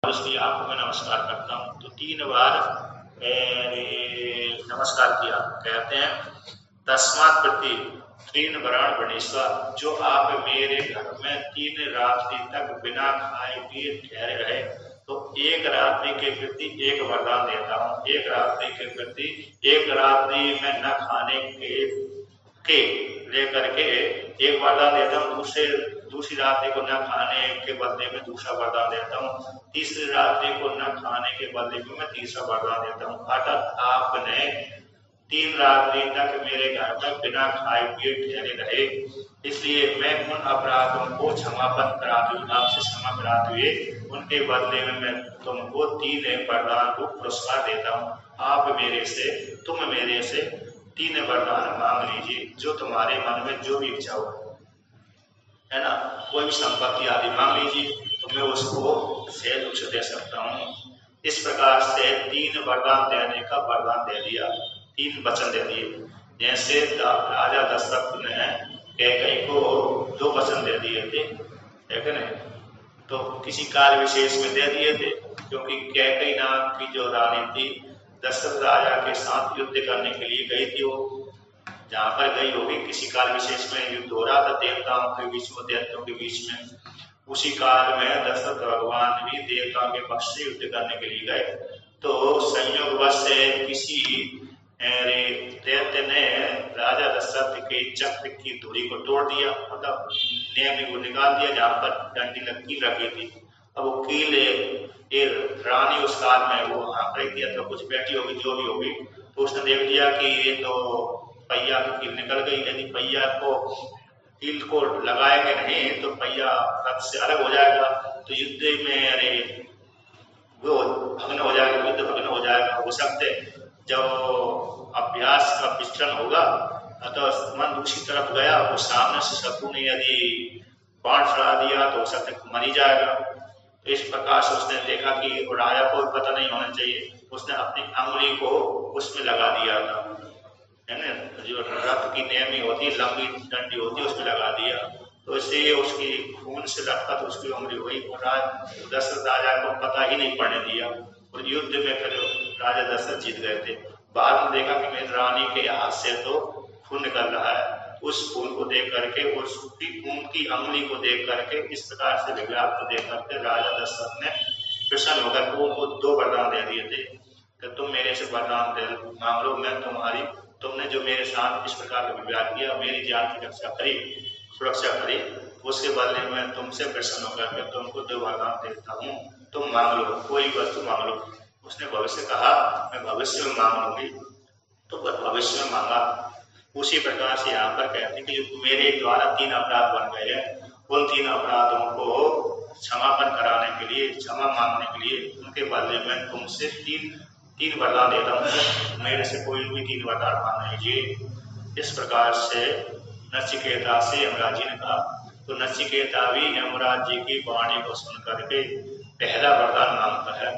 इसलिए आपको मैं नमस्कार करता हूँ। तो 3 बार नमस्कार किया। कहते हैं तस्मात् प्रति तीन वरण वणेश्वर, जो आप मेरे घर में 3 रात्रि तक बिना खाए पिए ठहरे रहे, तो एक रात्रि के प्रति एक वरदान देता हूँ। एक रात्रि के प्रति एक रात्रि में न खाने के लेकर के एक वरदान देता हूँ। दूसरी रात्रि को न खाने के बदले में दूसरा वरदान देता हूँ। तीसरी रात्रि को न खाने के बदले में मैं तीसरा वरदान देता हूँ। अर्थात आपने 3 रात्रि तक मेरे घर में बिना खाए पिए ठहरे रहे, इसलिए मैं उन अपराधों को क्षमापन कराते हुए, आपसे क्षमा कराते हुए, उनके बदले में मैं तुमको 3 वरदान को पुरस्कार देता हूँ। तुम मेरे से 3 वरदान मांग लीजिए, जो तुम्हारे मन में जो भी इच्छा हो, है ना। कोई भी संपत्ति आदि मांग लीजिए तो मैं उसको सहज रूप से दे सकता हूँ। इस प्रकार से 3 वरदान देने का वरदान दे दिया, 3 वचन दे दिए। जैसे राजा दशरथ ने कैकेयी को 2 वचन दे दिए थे, है कि नहीं, तो किसी कार्य विशेष में दे दिए थे, क्योंकि कैकेयी नाम की जो रानी थी दशरथ राजा के साथ युद्ध करने के लिए गई थी। वो जहाँ पर गई होगी, किसी काल विशेष में युद्ध हो रहा था देवताओं के बीच में, दैत्यों के बीच में। उसी काल में दशरथ भगवान भी देवताओं के पक्ष से युद्ध करने के लिए गए। तो संयोगवश से किसी दैत्य ने राजा दशरथ के चक्र की धुरी को तोड़ दिया, मतलब नेमी को निकाल दिया जहाँ पर डंडी कील रखी थी। अब वो कील रानी उस काल में वो हाँक रही थी, तो कुछ बैठी होगी, जो भी होगी, तो उसने देख लिया कि ये तो पहिया की कील निकल गई। यदि पहिया को कील को लगाएंगे नहीं तो पहिया रथ से अलग हो जाएगा, तो युद्ध में वो भग्न हो जाएगा, युद्ध भग्न हो जाएगा। हो सकते जब अभ्यास का विचलन होगा तो मन दूसरी तरफ गया, वो सामने से शत्रु ने यदि बाण चढ़ा दिया तो हो सकता है मर ही जाएगा। तो इस प्रकार से उसने देखा कि राजा को पता नहीं होना चाहिए, उसने अपनी अंगुली को उसमें लगा दिया था, है ना, जो रथ की नेमी होती, लंबी डंडी होती, उसमें लगा दिया। तो इससे उसकी खून से लथपथ उसकी उंगली हुई और दशरथ राजा को पता ही नहीं पड़ने दिया, और युद्ध में फिर राजा दशरथ जीत गए थे। बाद में देखा कि मेरी रानी के हाथ से तो खून निकल रहा है। उस खून को देख करके, उसकी खून की अंगुली को देख करके, इस प्रकार से विज्ञाप को देख करके राजा दशरथ ने प्रसन्न होकर उनको 2 वरदान दे दिए थे कि तुम मेरे से वरदान मांग लो, मैं तुमने जो मेरे साथ इस प्रकार का व्यवहार किया, मेरी जान की रक्षा करी, सुरक्षा करी, उसके बदले में तुमसे प्रसन्न होकर के तुमको 2 वरदान देता हूँ, तुम मांग लो, कोई वस्तु मांग लो। उसने भविष्य कहा, मैं भविष्य में मांग लूंगी, तो भविष्य में मांगा। उसी प्रकार से यहाँ पर कहते हैं कि मेरे द्वारा 3 अपराध बन गए हैं, उन 3 अपराधों को क्षमापन कराने के लिए, क्षमा मांगने के लिए, उनके बदले में तुमसे तीन वरदान देता हूँ, मेरे से कोई भी 3 वरदान मांग लीजिए। इस प्रकार से नचिकेता से यमराज जी ने कहा। तो नचिकेता भी यमराज जी की वाणी को सुन करके पहला वरदान मांगता है।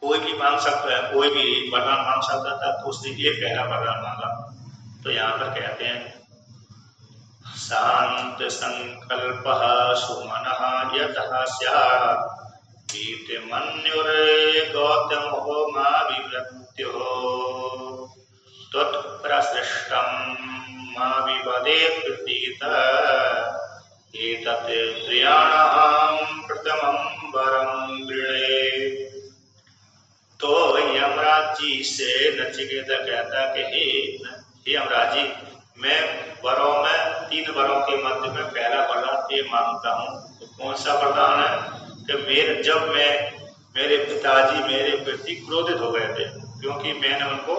कोई भी मांग सकता है, कोई भी वरदान मांग सकता था, तो उसने ये पहला वरदान मांगा। तो यहाँ पर कहते हैं शांत संकल्प सुमनः यतः स्यात् मन्युरे गौतमो माविव्रत्यो त्वत्प्रसृष्टं माविवदेत् प्रतीत एतत् त्रयाणां प्रथमं वरं गृणे। तो यमराज जी से नचिकेता कहता कि हे यमराज जी, मैं वरों में 3 वरों के मध्य में पहला वरदान ये मांगता हूँ। तो कौन सा वरदान है कि मेरे पिताजी मेरे प्रति क्रोधित हो गए थे, क्योंकि मैंने उनको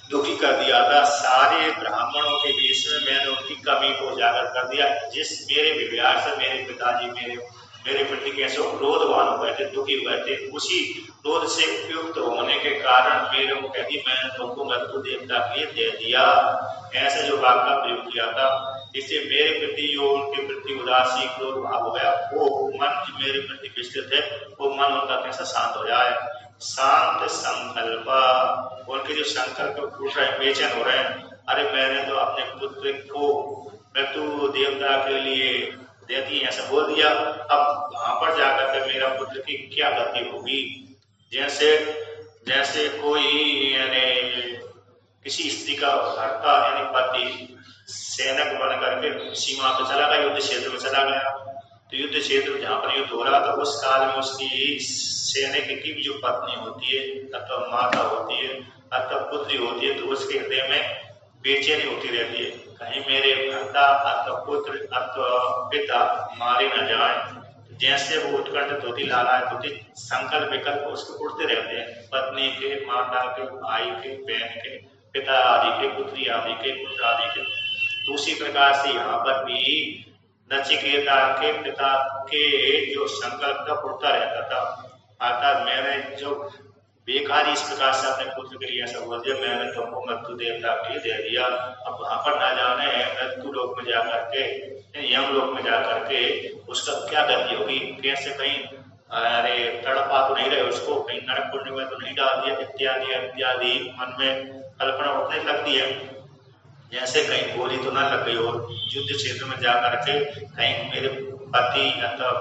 दुखी कर दिया था। सारे ब्राह्मणों के बीच में मैंने उनकी कमी को उजागर कर दिया। जिस मेरे व्यवहार से मेरे पिताजी मेरे प्रति कैसे क्रोधवान हो गए थे, दुखी हुए थे, उसी क्रोध से उपयुक्त होने के कारण मेरे को कहती मैंने तुमको मृत्यु देवता के लिए दे दिया, ऐसे जो वाक्य का प्रयोग किया था। इससे मेरे प्रति जो उनके प्रति उदासी क्रोध भाव हो गया, वो मन मेरे प्रति विस्तृत है, वो मन उनका कैसा शांत हो जाए। शांत संकल्प, उनके जो संकल्प टूट रहे, बेचैन हो रहे हैं, अरे मैंने तो अपने पुत्र को मृत्यु देवता के लिए देती है, ऐसा बोल दिया। अब वहां पर जाकर के मेरा पुत्र की क्या गति होगी? जैसे जैसे कोई यानी किसी स्त्री का भर्ता यानी पति सैनिक बन करके सीमा पे चला गया, युद्ध क्षेत्र में चला गया, तो युद्ध क्षेत्र जहाँ पर युद्ध हो रहा था उस काल में उसकी सैनिक की जो पत्नी होती है अथवा माता होती है अथवा पुत्री होती है, तो उसके हृदय में बेचैनी होती रहती है, कहीं मेरे भर्ता अथवा पुत्र अथवा पिता मारे न जाए। जैसे वो उत्कंठित होती, लालायित होती, संकल्प विकल्प उसको उठते रहते हैं, पत्नी के, माता के, भाई के, बहन के, पिता आदि के, पुत्री आदि के, पुत्र आदि के। तो उसी प्रकार से यहाँ पर भी नचिकेता के पिता के जो संकल्प था उठता रहता था। अर्थात मैंने जो बेकार इस प्रकार से अपने पुत्र के लिए ऐसा बोल दिया, मैंने तुमको मृत्यु देवता के लिए दे दिया। अब वहां पर ना जाने मृत्यु लोक में जाकर के, यम लोक में जाकर के उसका क्या गति होगी, कैसे कहीं अरे तड़पा तो नहीं रहे उसको, कहीं नरक कुंड में तो नहीं डाल दिया, इत्यादि इत्यादि मन में कल्पना उठने लगती है। जैसे कहीं गोली तो ना लग गई हो युद्ध क्षेत्र में जाकर के, कहीं मेरे पति अथवा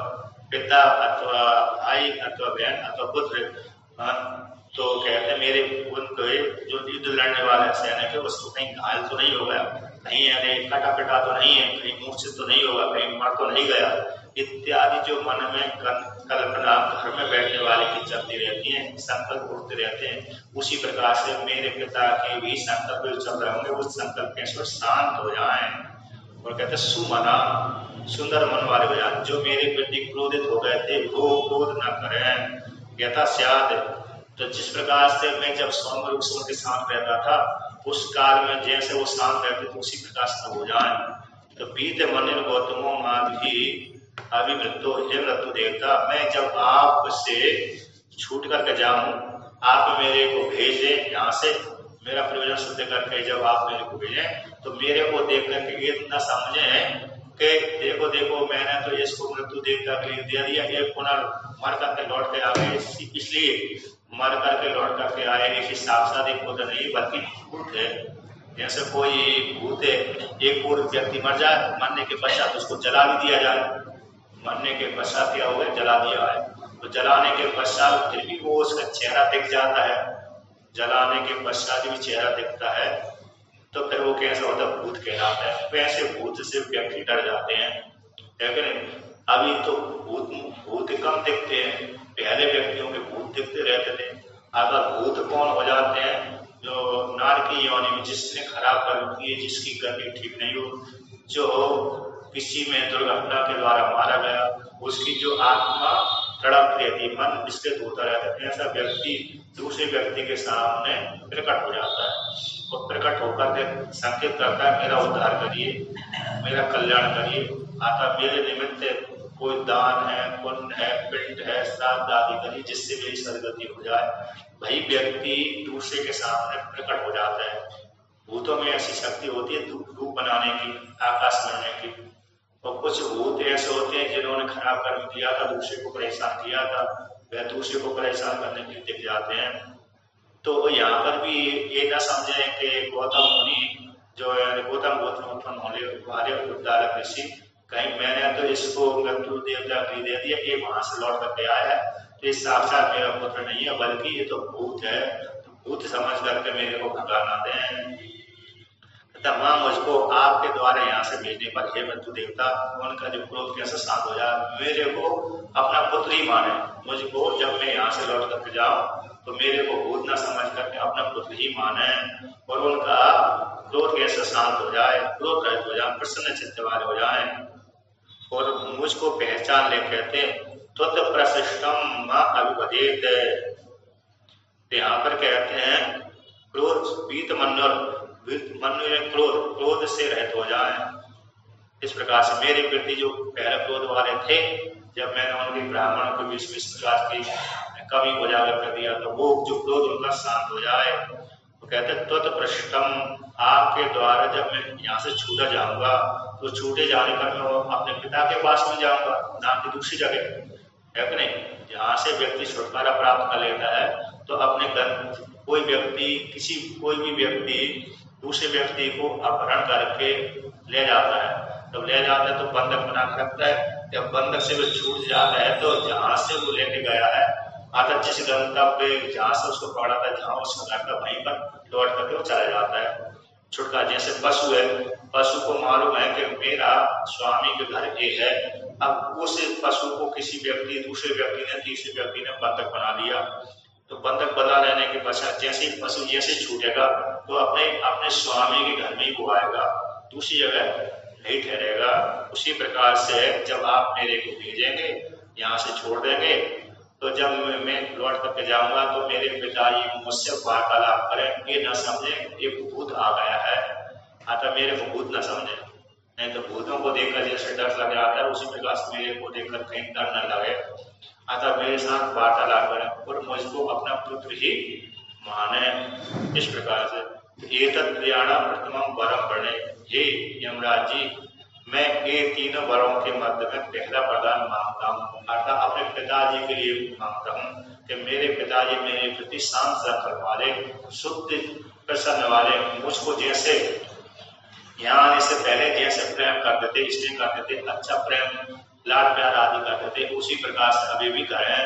पिता अथवा भाई अथवा बहन अथवा पुत्र, तो कहते मेरे उनके जो युद्ध लड़ने वाले सैनिक है उसको कहीं घायल तो नहीं हो गया, कहीं अरे कटा पिटा तो नहीं है, कहीं मूर्छित तो नहीं होगा, कहीं मर तो नहीं गया, इत्यादि जो मन में कल्पना घर में बैठने वाले की चलती रहती है, संकल्प उठते रहते हैं। उसी प्रकार से मेरे पिता के भी संकल्प चल रहे होंगे, उस संकल्प के शांत हो जाए और कहते सुमना, सुंदर मन वाले हो जाए। जो मेरे प्रति क्रोधित हो गए थे वो क्रोध न करें। यथा स्याद, तो जिस प्रकार से मैं जब सौम्य रूप से उनके साथ रहता था उस काल में जैसे वो शांत रहते थे उसी प्रकार से हो जाए। तो बीत मन गौतमो माधवी अभिमृत्यो, हे मृत्यु देवता, मैं जब आपसे छूट करके जाऊं, आप मेरे को भेजे यहाँ से, मेरा प्रयोजन सिद्ध करके जब आप मेरे को भेजे तो मेरे को देख करके ये न समझे कि देखो देखो मैंने तो इसको मृत्यु देवता के लिए दे दिया, ये पुनः मर करके लौट के आ गए, इसलिए मर करके लौट करके आए, इसी साक्षात एक भूत नहीं बल्कि भूत है। जैसे कोई भूत है, एक पूर्व व्यक्ति मर जाए, मरने के पश्चात उसको जला भी दिया जाए, मरने के पश्चात क्या हो गया, जला दिया है, तो जलाने के पश्चात फिर भी वो उसका चेहरा दिख जाता है, जलाने के पश्चात भी चेहरा दिखता है, तो फिर वो कैसा होता है, भूत कहलाता है। वैसे भूत से व्यक्ति डर जाते हैं, है कि नहीं? अभी तो भूत कम दिखते हैं, पहले व्यक्तियों के भूत दिखते रहते थे। अगर भूत कौन हो जाते हैं, जो नार की योनि में जिसने खराब कर्म किए, जिसकी गति ठीक नहीं हो, जो किसी में दुर्घटना के द्वारा मारा गया, उसकी जो आत्मा तड़प रहती, मन विचलित होता रहता है, ऐसा व्यक्ति दूसरे व्यक्ति के सामने प्रकट हो जाता है और प्रकट होकर संकेत करता है मेरा उद्धार करिए, मेरा कल्याण करिए, अतः मेरे निमित्त कोई दान है, पुण्य है, पिंड है, श्राद्ध आदि करिए जिससे मेरी सदगति हो जाए। वही व्यक्ति दूसरे के सामने प्रकट हो जाता है। भूतों में ऐसी शक्ति होती है रूप बनाने की, आकाश बनाने की, और कुछ भूत ऐसे होते हैं जिन्होंने खराब कर्म किया था, दूसरे को परेशान किया था, वह दूसरे को परेशान करने के लिए दिख जाते हैं। तो यहाँ पर भी ये न समझे कि गौतम मुनि जो है गौतम गोत्र उत्पन्न होने वाले उद्धारक ऋषि, कहीं मैंने तो इसको मृत्यु देवता के दे दिया, ये वहां से लौट करके आया है, तो ये साक्षात मेरा पुत्र नहीं है बल्कि ये तो भूत है, तो भूत समझ करके मेरे को भगाना दें। मां मुझको आपके द्वारा यहाँ से भेजने पर हे मृत्यु देवता, उनका जो क्रोध कैसे शांत हो जाए, मेरे को अपना पुत्र ही माने, मुझको जब मैं यहाँ से लौट करके जाऊं तो मेरे को भूत न समझ करके अपना पुत्र ही माने, और उनका क्रोध कैसे शांत हो जाए, क्रोध रहित हो जाए, प्रसन्न चित्त वाले हो जाए और मुझको पहचान ले। कहते त्वत् प्रशिष्टम अभिपदेत, यहाँ पर कहते हैं क्रोध बीत मनुष्य क्रोध से रहित हो जाए। इस प्रकार से मेरे प्रति जो पहले क्रोध वाले थे, जब मैंने उनके ब्राह्मणों को इस प्रकार की कमी को उजागर कर दिया तो वो जो क्रोध उनका शांत हो जाए। तो कहते त्वत् प्रशिष्टम, आपके द्वारा जब मैं यहाँ से छूटा जाऊंगा तो छूटे जाने पर मैं अपने पिता के पास में जाऊंगा, ना कि दूसरी जगह, है कि नहीं? जहाँ से व्यक्ति छुटकारा प्राप्त कर लेता है तो अपने घर कोई भी व्यक्ति दूसरे व्यक्ति को अपहरण करके ले जाता है, तब ले जाता है तो बंधक बना कर रखता है। जब बंधक से वो छूट जाता है तो जहां से वो लेके गया है अर्थात जिस गंतव्य जहां से उसको पकड़ा था, जहां उसका घर था, वहीं पर लौट करके वो चला जाता है छुटका। जैसे पशु है, पशु को मालूम है कि मेरा स्वामी के घर ये है, अब उस पशु को किसी व्यक्ति, दूसरे व्यक्ति ने, तीसरे व्यक्ति ने बंधक बना लिया, तो बंधक बना रहने के पश्चात जैसे पशु जैसे छूटेगा तो अपने अपने स्वामी के घर में ही वो आएगा, दूसरी जगह नहीं ठहरेगा। उसी प्रकार से जब आप मेरे को भेजेंगे, यहाँ से छोड़ देंगे, तो जब मैं लौट करके जाऊंगा तो मेरे पिताजी मुझसे वार्तालाप करें, ये न समझे ये भूत आ गया है, अतः मेरे को भूत न समझे। नहीं तो भूतों को देखकर जैसे डर लग जाता है, उसी प्रकार से मेरे को देखकर कहीं डर न लगे, अतः मेरे साथ वार्तालाप करें और मुझको अपना पुत्र ही माने। इस प्रकार से एतत् प्रियाणा प्रथमम वरम पढ़े, हे यमराज जी, मैं ये तीनों वरों के मध्य में पहला वरदान मांगता हूँ, अर्थात अपने पिताजी के लिए मांगता हूँ कि मेरे पिताजी मेरे प्रति शांत रखने वाले, शुद्ध प्रसन्न वाले, मुझको जैसे यहाँ आने से पहले जैसे प्रेम करते थे, स्नेह करते थे, अच्छा प्रेम लाड प्यार आदि करते थे, उसी प्रकार से अभी भी करें,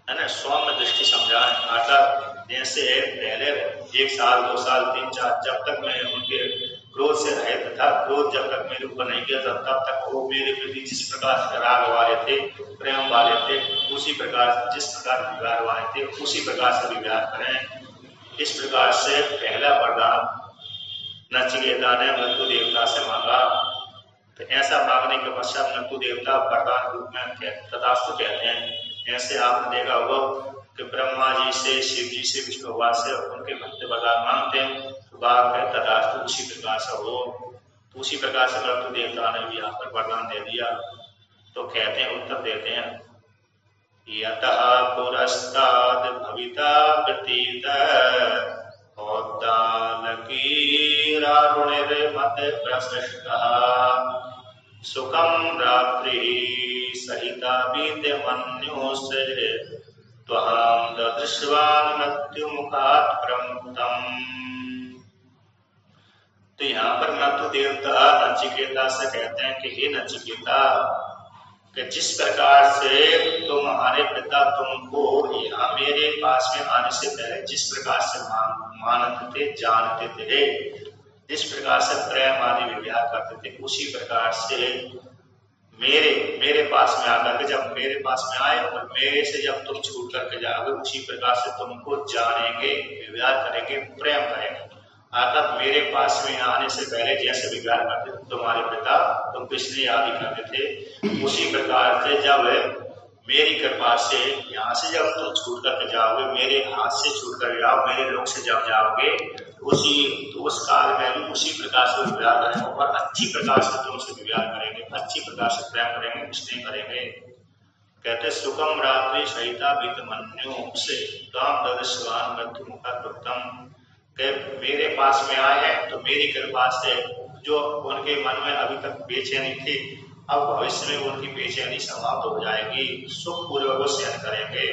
है ना, सौम्य दृष्टि समझाएं। अर्थात जैसे पहले 1 साल 2 साल 3 4 जब तक मैं उनके क्रोध से रहित था, क्रोध जब तक मेरे ऊपर नहीं किया तब तक वो मेरे प्रति जिस प्रकार से राग वाले थे, प्रेम वाले थे, उसी प्रकार जिस प्रकार विवाह वाले थे उसी प्रकार से विवाह करें। इस प्रकार से पहला वरदान नचिकेता ने मृत्यु देवता से मांगा। तो ऐसा मांगने के पश्चात मृत्यु देवता वरदान रूप में तथास्तु कहते हैं। ऐसे आपने देखा होगा कि ब्रह्मा जी से, शिव जी से, विष्णु भगवान से उनके भक्त वरदान मांगते हैं तो बाद में तथास्तु उसी प्रकार से हो। तो उसी प्रकार से मृत्यु देवता ने भी यहाँ पर वरदान दे दिया। तो कहते हैं, उत्तर देते हैं, यतः पुरस्ताद भविता प्रतीत सुखम रात्रि सहिता बीते मन्योसे त्वहं ददृश्वान् मृत्युमुखात् प्रमुक्तम्। तो यहाँ पर मृत्यु देवता नचिकेता से कहते हैं कि हे नचिकेता, कि जिस प्रकार से तुम्हारे पिता तुमको यहाँ मेरे पास में आने से पहले जिस प्रकार से मानते थे, जानते थे, जिस प्रकार से प्रेम आदि विवाह करते थे, उसी प्रकार से मेरे पास में आकर के जब मेरे पास में आए और मेरे से जब तुम छूट करके जाओगे, उसी प्रकार से तुमको जानेंगे, विवाह करेंगे, प्रेम करेंगे। अर्थात मेरे पास में आने से पहले जैसे विवाह करते थे तुम्हारे पिता, तुम पिछले आदि करते थे, उसी प्रकार से जब मेरी कृपा से यहाँ से जब तुम छूट करके जाओगे, मेरे हाथ से छूट कर जाओ, मेरे लोग से जब जाओगे, उस काल में भी उसी प्रकार से विवाह करेंगे और अच्छी प्रकार से तुमसे विवाह करेंगे, अच्छी प्रकार से प्रेम करेंगे, स्नेह करेंगे। कहते सुखम रात्रि सहिता बीतमन्यु से ताम ददृश्वान् मृत्युमुखात् प्रमुक्तम्। मेरे पास में आए हैं तो मेरी कृपा से जो उनके मन में अभी तक बेचैनी थी, अब भविष्य में उनकी बेचैनी समाप्त हो जाएगी, सुख पूर्वक सहन करेंगे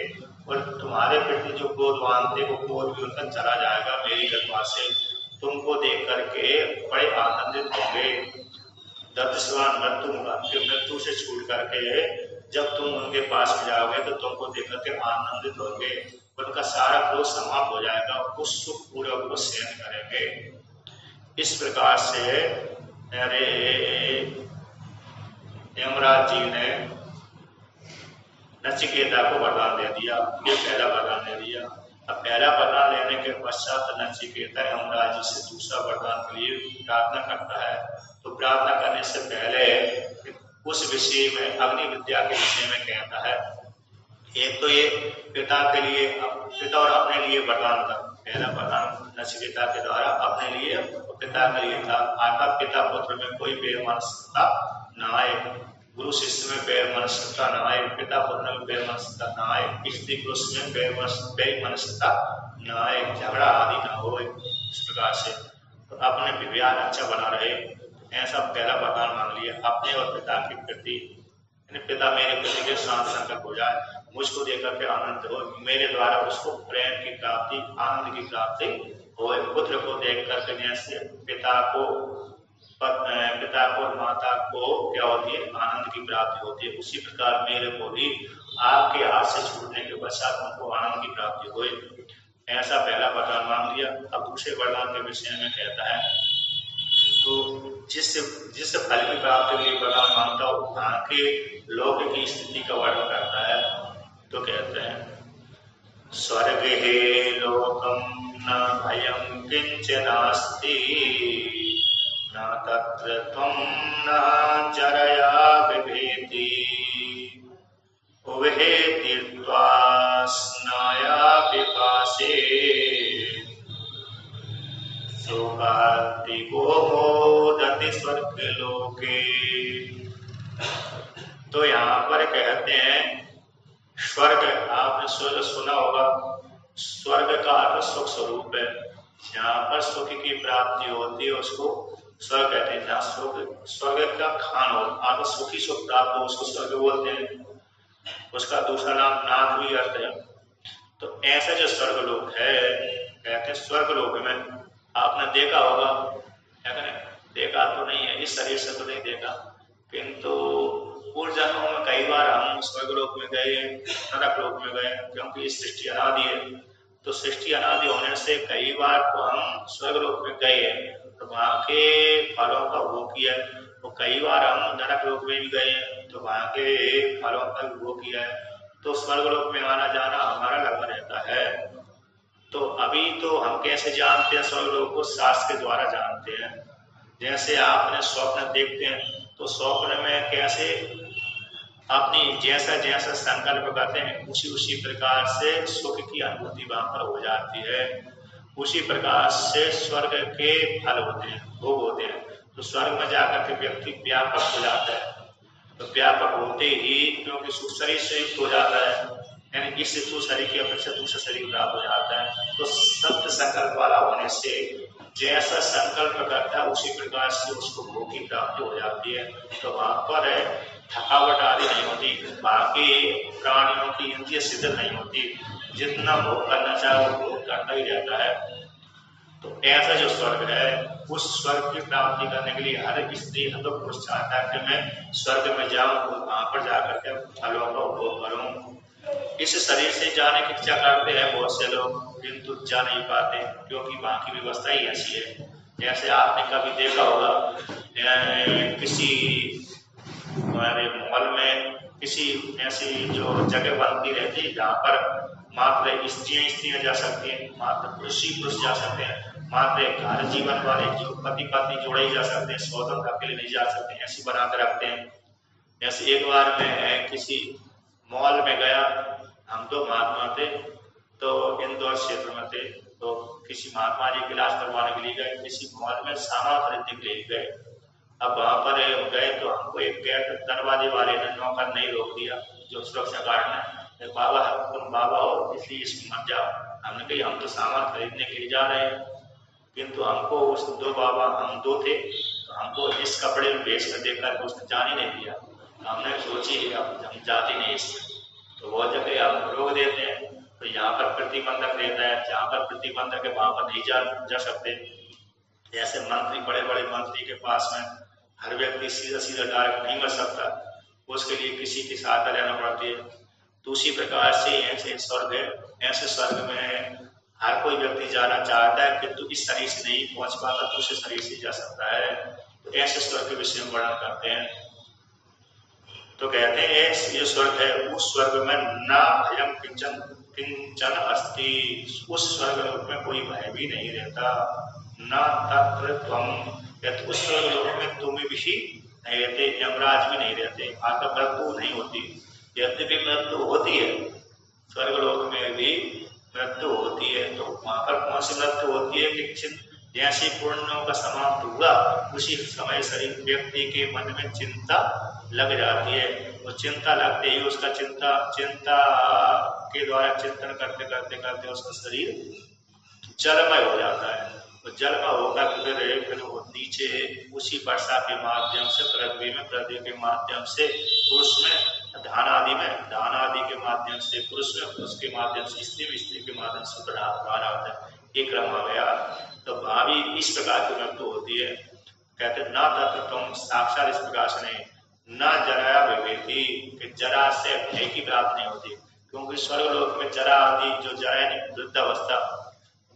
और तुम्हारे प्रति जो क्रोधवान थे वो क्रोध भी उनका चला जाएगा। मेरी कृपा से तुमको देख करके बड़े आनंदित होंगे। ददृश्वान् मृत्युमुखात्, मृत्यु से छूट करके जब तुम उनके पास में जाओगे तो तुमको देख करके आनंदित होंगे, उनका सारा क्रोध समाप्त हो जाएगा और कुछ सुख पूर्वक वो सहन करेंगे। इस प्रकार से अरे यमराज जी ने नचिकेता को वरदान दे दिया। ये पहला वरदान दे दिया। अब पहला वरदान लेने के पश्चात नचिकेता यमराज जी से दूसरा वरदान के लिए प्रार्थना करता है। तो प्रार्थना करने से पहले उस विषय में, अग्नि विद्या के विषय में कहता है। एक तो ये पिता के लिए, पिता और अपने लिए वरदान था। पहला वरदान नचिकेता के द्वारा अपने लिए, पिता के लिए था। अर्थात पिता पुत्र में कोई बेमनस्ता न आए, गुरु शिष्य में बेमनस्ता न आए, पिता पुत्र में बेमनस्ता न आए, स्त्री पुरुष में बेमनस्ता न आए, झगड़ा आदि न हो। इस प्रकार से तो अपने विवाह अच्छा बना रहे, ऐसा पहला वरदान मांग लिया अपने और पिता के प्रति। पिता मेरे प्रति के शांत संकट हो जाए, मुझको देखकर के आनंद हो, मेरे द्वारा उसको प्रेम की प्राप्ति, आनंद की प्राप्ति हो। पुत्र को देख करके जैसे पिता को पिता को और माता को क्या होती है, आनंद की प्राप्ति होती है। उसी प्रकार मेरे को भी आपके हाथ से छूटने के पश्चात उनको आनंद की प्राप्ति हुई। ऐसा पहला वरदान मांग लिया। अब दूसरे वरदान के विषय में कहता है, तो जिस फल की प्राप्ति के लिए वरदान मांगता हो वहां के लोक की स्थिति का वर्णन करता है। तो कहते हैं, स्वर्गे लोकम न भयं किंचनास्ति न तत्र त्वं न जरया बिभेति उभे तीर्त्वा स्नाया पिपासे शोकार्तिको मोदति स्वर्गलोके। तो यहाँ पर कहते हैं स्वर्ग, आपने स्वर्ग सुना होगा, स्वर्ग का अर्थ सुख स्वरूप है। यहाँ पर सुख की प्राप्ति होती है उसको स्वर्ग कहते हैं। जहाँ स्वर्ग का खान हो, आप सुखी सुख प्राप्त हो उसको स्वर्ग बोलते हैं। उसका दूसरा नाम नाथ भी अर्थ है। तो ऐसा जो स्वर्ग लोक है, कहते हैं स्वर्ग लोक में आपने देखा होगा, देखा तो नहीं है, इस शरीर से तो नहीं देखा, किंतु पूर्व जन्मों में कई बार हम स्वर्गलोक में गए, नरक लोक में गए, क्योंकि इस सृष्टि अनादि है। तो सृष्टि अनादि होने से कई बार तो हम स्वर्गलोक में गए हैं, तो वहाँ के फलों का भोग किया है। तो कई बार हम नरक लोक में भी गए हैं, तो वहाँ के फलों का भी भोग किया है। तो स्वर्गलोक में आना जाना हमारा लगा रहता है। तो अभी तो हम कैसे जानते हैं स्वर्गलोक को? शास्त्र के द्वारा जानते हैं। जैसे आपने स्वप्न देखते हैं, तो स्वप्न में कैसे अपनी जैसा जैसा संकल्प करते हैं उसी प्रकार से सुख की अनुभूति वहां पर हो जाती है। उसी प्रकार से स्वर्ग के फल होते हैं, भोग होते हैं। तो स्वर्ग में जाकर के व्यक्ति व्यापक हो जाता है। तो व्यापक होते ही क्योंकि सुख शरीर से युक्त हो जाता है, यानी इस शरीर की अपेक्षा दूसरा शरीर प्राप्त हो जाता है। तो सत्य संकल्प वाला होने से जैसा संकल्प करता है उसी प्रकार से उसको भोग की प्राप्ति हो जाती है। तो वहां पर थकावट आदि नहीं होती, बाकी प्राणियों की इंद्रिय सिद्ध नहीं होती, जितना भोग करना चाहे वो भोग करता ही रहता है। तो ऐसा जो स्वर्ग है, उस स्वर्ग की प्राप्ति करने के लिए हर स्त्री हर पुरुष चाहता है कि मैं स्वर्ग में जाऊं और वहां पर जाकर के फलों का उपभोग करूं। इस शरीर से जाने की इच्छा करते हैं बहुत से लोग, किंतु जा नहीं पाते, क्योंकि वहां की व्यवस्था ही ऐसी है। जैसे आपने कभी देखा होगा किसी हमारे मॉल में किसी ऐसी जो जगह बनती रहती है जहाँ पर मात्र स्त्रियां जा सकती हैं, मात्र पुरुष जा सकते हैं, मात्र घर जीवन वाले जो पति पत्नी जोड़े ही जा सकते हैं, स्वतंत्र अकेले नहीं जा सकते, ऐसी बना कर रखते हैं। जैसे एक बार मैं किसी मॉल में गया, हम तो महात्मा थे, तो इंदौर क्षेत्र में थे, तो किसी महात्मा जी की इलाज करवाने के लिए गए, किसी मॉल में सामान खरीदने के लिए गए। अब वहां पर गए तो हमको एक गेट दरवाजे वाले ने नौकर नहीं रोक दिया, जो सुरक्षा गार्ड ने, बाबा तुम बाबा हो इसलिए इसमें मत जाओ। हमने कही हम तो सामान खरीदने के लिए जा रहे हैं, किंतु हमको उस दो बाबा, हम दो थे, तो हमको इस कपड़े में भेज कर देखकर उसने जाने नहीं दिया। हमने सोची अब हम जाते नहीं इसमें, तो वो जगह हम रोक देते हैं। तो यहाँ पर प्रतिबंधक रहता है, जहाँ पर प्रतिबंधक है वहां पर नहीं जा सकते। जैसे मंत्री, बड़े बड़े मंत्री के पास में हर व्यक्ति सीधा सीधा डायरेक्ट नहीं कर सकता, उसके लिए किसी की सहायता लेना पड़ती है। तो उसी प्रकार से ऐसे स्वर्ग है, ऐसे स्वर्ग में हर कोई व्यक्ति जाना चाहता है, किंतु इस शरीर से नहीं पहुंच पाता, दूसरे शरीर से जा सकता है। तो ऐसे स्वर्ग के विषय में वर्णन करते हैं। तो कहते हैं ये स्वर्ग है, उस स्वर्ग में ना भयम किंचन अस्ति, उस स्वर्ग लोक में कोई भय भी नहीं रहता। न तत्र त्वम, उस स्वर्ग लोक में तुम भी नहीं रहते, यमराज भी नहीं रहते, आपका मृत्यु नहीं होती। यद्यपि मृत्यु होती है, स्वर्ग लोक में भी मृत्यु होती है। तो वहां पर कौन सी मृत्यु होती है कि जैसे पुण्यों का समाप्त हुआ उसी समय शरीर व्यक्ति के मन में चिंता लग जाती है। वो चिंता लगते ही उसका चिंता के द्वारा चिंतन करते करते करते उसका शरीर जलमय हो जाता है। तो जलमय होकर फिर वो नीचे उसी वर्षा के माध्यम से, पृथ्वी के माध्यम से, पुरुष में धान आदि के माध्यम से, पुरुष के माध्यम से, स्त्री के माध्यम से बाहर आता है। एक क्रम आ गया। तो भावी इस प्रकार की मृत्यु होती है। कहते न तत्र तुम साक्षात इस प्रकार से नहीं, न जराया विभेति, कि जरा से भय की प्राप्ति नहीं होती, क्योंकि स्वर्ग लोक में जरा आदि जो जरा यानी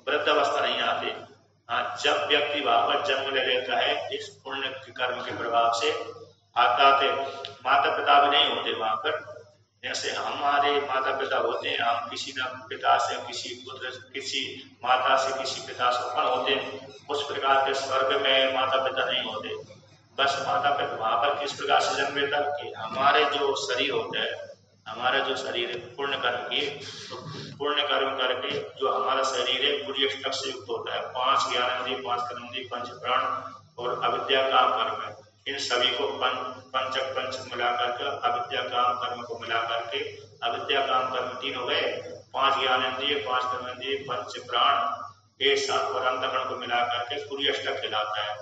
वृद्धावस्था नहीं आती। हाँ, जब व्यक्ति वहां पर जन्म ले लेता है इस पुण्य कर्म के प्रभाव से आते माता पिता भी नहीं होते वहां पर। जैसे हमारे माता पिता होते हैं, हम किसी न पिता से, किसी पुत्र, किसी माता से, किसी पिता से उत्पन्न होते हैं, उस प्रकार के स्वर्ग में माता पिता नहीं होते। बस माता पिता वहां पर किस प्रकार से जन्म लेता कि हमारे जो शरीर होता है, हमारा जो शरीर है पुण्य कर्म की, तो पुण्य कर्म करके जो हमारा शरीर है पूरी अष्टक से युक्त होता है, 5 ज्ञानेंद्रिय, 5 कर्मेंद्रिय, 5 प्राण और अविद्या काम कर्म है। इन सभी को पंच मिला करके अविद्या काम कर्म को मिला करके, अविद्या काम कर्म 3 हो गए, 5 ज्ञानेंद्रिय, 5 कर्मेंद्रिय, 5 प्राण एक साथ और अंतःकरण को मिला करके पूरी अष्टक कहलाता है।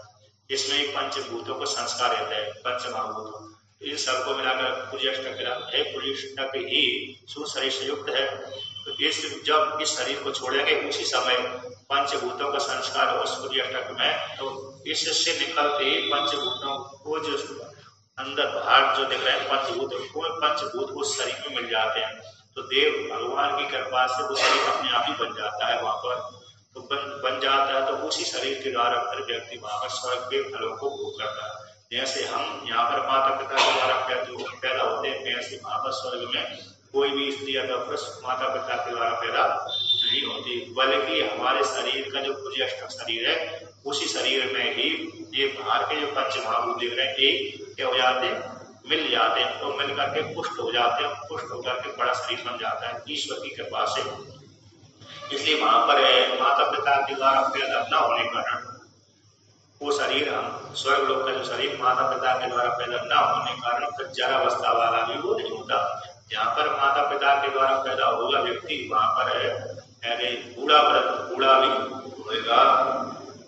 इसमें पंचभूतों को संस्कार रहता है, पंच महाभूतों, इन सबको मिलाकर पूरी अष्टक कहलाता है। पूरी अष्टक ही शरीर से युक्त है। तो जब इस शरीर को छोड़ेंगे उसी समय पंचभूतों का संस्कार हो सूर्य अष्टक में, तो इससे निकलते ही पंचभूतों को जो अंदर बाहर जो दिख रहे हैं पंचभूत उस शरीर में मिल जाते हैं। तो देव भगवान की कृपा से वो शरीर अपने आप ही बन जाता है वहां पर, तो बन जाता है। तो उसी शरीर के द्वारा फिर व्यक्ति वहां पर स्वर्ग के फलों को भोग करता है। जैसे हम यहाँ पर माता पिता के द्वारा पैदा होते हैं, वैसे वहां पर स्वर्ग में कोई भी स्त्री या पुरुष माता पिता के द्वारा पैदा नहीं होती, बल्कि हमारे शरीर का जो पूरी अष्टक शरीर है उसी शरीर में ही ये बाहर के जो पंच महाभूत दिख रहे हैं एक क्या हो जाते हैं, मिल जाते हैं, तो मिल करके पुष्ट हो जाते हैं, पुष्ट होकर के बड़ा शरीर बन जाता है ईश्वर की कृपा से। इसलिए वहां पर माता पिता के द्वारा पैदा न होने के कारण वो शरीर, हम स्वर्ग लोक का जो शरीर माता पिता के द्वारा पैदा न होने के कारण फिर जरावस्था वाला भी वो नहीं होता। जहाँ पर माता पिता के द्वारा पैदा होगा व्यक्ति वहां पर बूढ़ा भी होगा,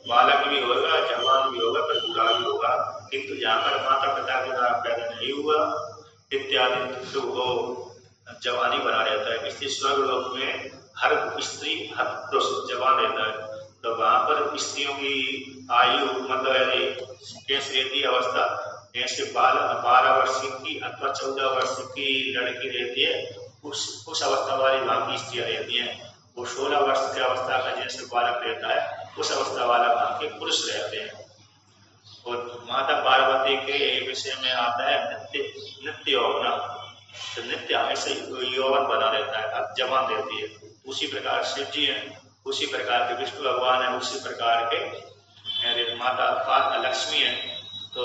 बालक भी होगा, जवान भी होगा, फिर बूढ़ा भी होगा। किंतु जहाँ पर माता पिता के द्वारा पैदा नहीं हुआ इत्यादि तो वो जवानी बना रहता है। इसलिए स्वर्ग लोक में हर स्त्री हर पुरुष जवान रहता है। तो वहां पर स्त्रियों की आयु मतलब कैसे रहती अवस्था, जैसे 12 वर्ष की अथवा 14 वर्ष की लड़की रहती है, उस अवस्था वाली वहां की स्त्रियां रहती हैं। वो 16 वर्ष की अवस्था का जैसे बालक रहता है उस अवस्था वाला वहां के पुरुष रहते हैं। और माता पार्वती के विषय में आता है नित्य यौवना, तो नित्य हमेशा यौवन बना रहता है, अब जवान रहती है। उसी प्रकार शिव जी है, उसी प्रकार के विष्णु भगवान है, उसी प्रकार के माता लक्ष्मी है। तो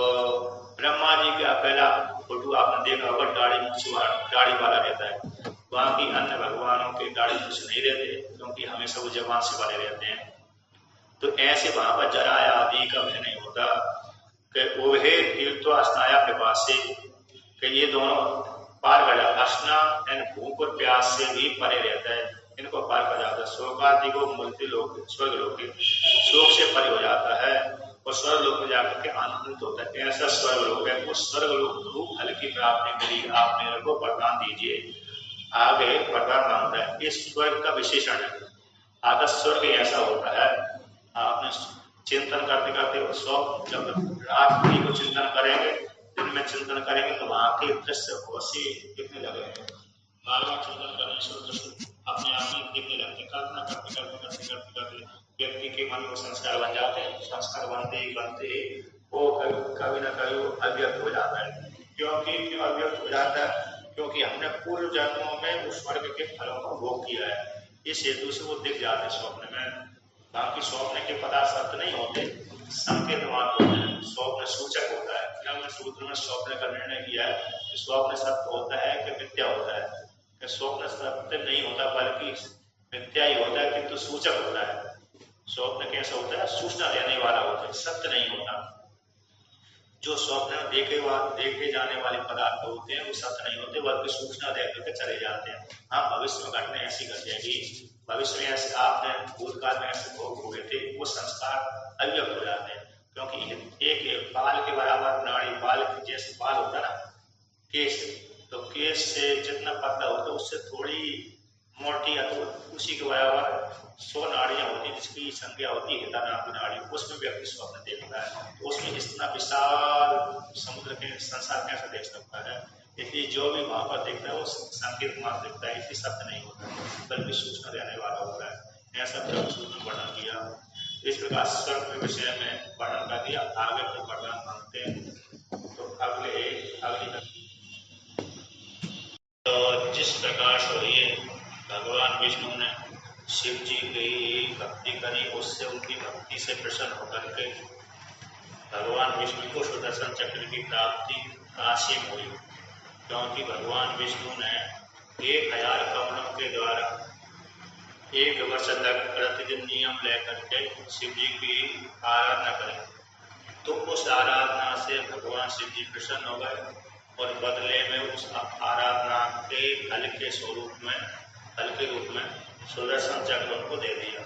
ब्रह्मा जी का पहला फोटो आपने देखा होगा, दाढ़ी वाला रहता है। वहाँ की अन्य भगवानों के दाढ़ी मूछ नहीं रहते, क्योंकि हमेशा वो जवान से बने रहते हैं। तो ऐसे वहां पर जरा आदि का भय नहीं होता। ओहे तीर्थो स्नाया पिपास से, ये दोनों पार कर जाता, अस्ना यानी भूख और प्यास से भी परे रहता है, इनको पार कर जाता है। शोकादि को मूलति लोक स्वर्ग लोक शोक से परे हो जाता है और स्वर्ग लोक में जाकर के आनंदित होता है। ऐसा स्वर्ग लोक है, उस स्वर्ग लोक फल की प्राप्ति के लिए आप मेरे को वरदान दीजिए। आगे वरदान मांगता है, इस स्वर्ग का विशेषण है। आधा स्वर्ग ऐसा होता है, आपने चिंतन करते करते जब रात्रि को चिंतन करेंगे, दिन में चिंतन करेंगे, तो वहां के दृश्य वैसे दिखने लगेंगे। बार बार चिंतन करने से दृश्य अपने आप ही दिखने लगते। कल्पना करते करते करते करते करते व्यक्ति के मन में संस्कार बन जाते हैं। संस्कार बनते ही वो कभी ना कभी वो अव्यक्त हो जाता है। क्यों अव्यक्त हो जाता है? क्योंकि हमने पूर्व जन्मों में उस वर्ग के फलों को भोग किया है, इस हेतु से वो दिख जाते स्वप्न में। बाकी स्वप्न के पदार्थ सत्य नहीं होते, संकेत मात्र होते हैं। स्वप्न सूचक होता है। हमने सूत्र में स्वप्न का निर्णय किया है कि स्वप्न सत्य होता है कि मिथ्या होता है। कि स्वप्न सत्य नहीं होता बल्कि मिथ्या ही होता है, किंतु सूचक होता है। स्वप्न कैसा होता है? सूचना देने वाला होता है, सत्य नहीं होता। जो स्वप्न में देखे जाने वाले पदार्थ होते हैं वो सत्य नहीं होते, बल्कि सूचना दे करके चले जाते हैं। हाँ, भविष्य में घटना ऐसी घट जाएगी, भविष्य में ऐसे आपने भूतकाल में ऐसे भोग हुए थे, वो संस्कार अव्यक्त हो जाते हैं। क्योंकि एक बाल के बराबर नाड़ी, बाल जैसे बाल होता है ना केश, तो केश से जितना पतला होता है उससे थोड़ी मोटी, तो उसी के बराबर 100 नाड़ियां होती है, जिसकी संख्या होती है हिता नाम की नाड़ी, उसमें व्यक्ति स्वप्न देखता है। तो उसमें इतना विशाल समुद्र के संसार कैसे देख सकता है? इसलिए जो भी वहां पर देखता है वो संकेत मात्र देखता है, इसलिए सत्य नहीं होता, बल्कि सूचना देने वाला होता है। ऐसा ब्रह्मसूत्र में वर्णन किया। इस प्रकार स्वर्ग के विषय में वर्णन कर दिया। आगे फिर वर्णन मानते हैं तो अगली तो जिस प्रकार से ये भगवान विष्णु ने शिव जी की भक्ति करी, उससे उनकी भक्ति से प्रसन्न होकर के भगवान विष्णु को सुदर्शन चक्र की प्राप्ति असीम हुई, क्योंकि भगवान विष्णु ने 1000 कमलों के द्वारा 1 वर्ष तक प्रतिदिन नियम लेकर के शिव जी की आराधना करी। तो उस आराधना से भगवान शिव जी प्रसन्न हो गए और बदले में उस आराधना के फल के स्वरूप में, फल के रूप में सुदर्शन चक्र उनको दे दिया।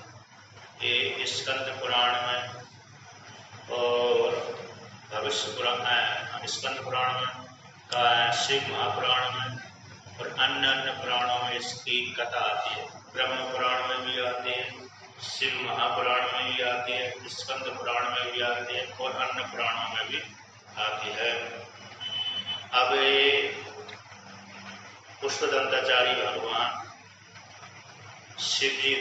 ये स्कंद पुराण में और भविष्य पुराण, स्कंद पुराण में का, शिव महापुराण में और अन्य पुराणों में इसकी कथा आती है। ब्रह्म पुराण में भी आती है, शिव महापुराण में भी आती है, स्कंद पुराण में भी आती है और अन्य पुराणों में भी आती है। अब पुष्पदंताचार्य भगवान शिव जी